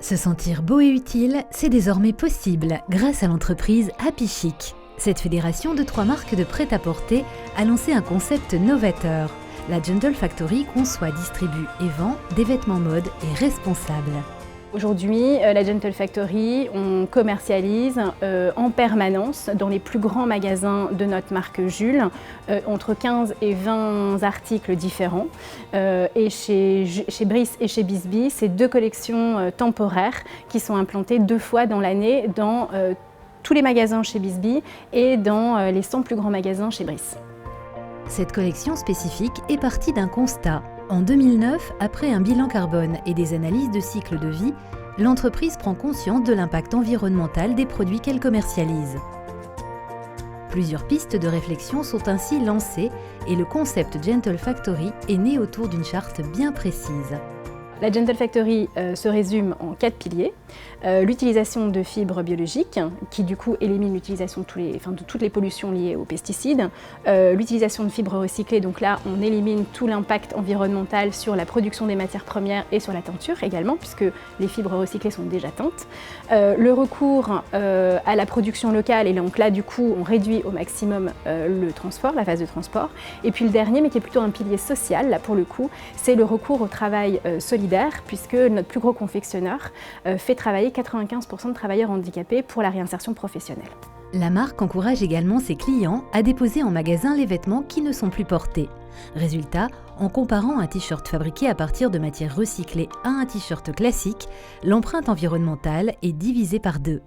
Se sentir beau et utile, c'est désormais possible grâce à l'entreprise Happy Chic. Cette fédération de 3 marques de prêt-à-porter a lancé un concept novateur. La Gentle Factory conçoit, distribue et vend des vêtements mode et responsables. Aujourd'hui, la Gentle Factory, on commercialise en permanence dans les plus grands magasins de notre marque Jules, entre 15 et 20 articles différents. Et chez Brice et chez Bisbee, c'est 2 collections temporaires qui sont implantées 2 fois dans l'année dans tous les magasins chez Bisbee et dans les 100 plus grands magasins chez Brice. Cette collection spécifique est partie d'un constat. En 2009, après un bilan carbone et des analyses de cycle de vie, l'entreprise prend conscience de l'impact environnemental des produits qu'elle commercialise. Plusieurs pistes de réflexion sont ainsi lancées et le concept Gentle Factory est né autour d'une charte bien précise. La Gentle Factory se résume en 4 piliers. L'utilisation de fibres biologiques, qui du coup élimine l'utilisation de toutes les pollutions liées aux pesticides. L'utilisation de fibres recyclées, donc là on élimine tout l'impact environnemental sur la production des matières premières et sur la teinture également, puisque les fibres recyclées sont déjà teintes. Le recours à la production locale, et donc là du coup on réduit au maximum le transport, la phase de transport. Et puis le dernier, mais qui est plutôt un pilier social, là pour le coup, c'est le recours au travail solidaire, puisque notre plus gros confectionneur fait travailler 95% de travailleurs handicapés pour la réinsertion professionnelle. La marque encourage également ses clients à déposer en magasin les vêtements qui ne sont plus portés. Résultat, en comparant un t-shirt fabriqué à partir de matières recyclées à un t-shirt classique, l'empreinte environnementale est divisée par 2.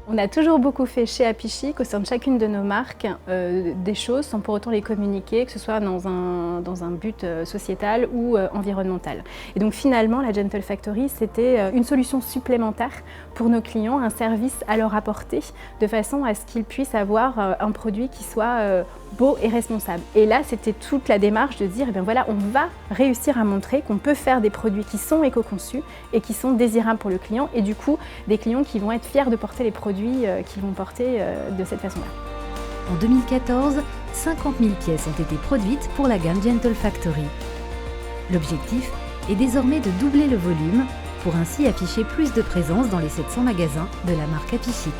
On a toujours beaucoup fait chez Happy Chic, au sein de chacune de nos marques, des choses sans pour autant les communiquer, que ce soit dans un but sociétal ou environnemental. Et donc finalement, la Gentle Factory, c'était une solution supplémentaire pour nos clients, un service à leur apporter, de façon à ce qu'ils puissent avoir un produit qui soit beau et responsable. Et là, c'était toute la démarche de dire, eh bien voilà, on va réussir à montrer qu'on peut faire des produits qui sont éco-conçus et qui sont désirables pour le client, et du coup, des clients qui vont être fiers de porter les produits qu'ils vont porter de cette façon-là. En 2014, 50 000 pièces ont été produites pour la gamme Gentle Factory. L'objectif est désormais de doubler le volume pour ainsi afficher plus de présence dans les 700 magasins de la marque Happy Chic.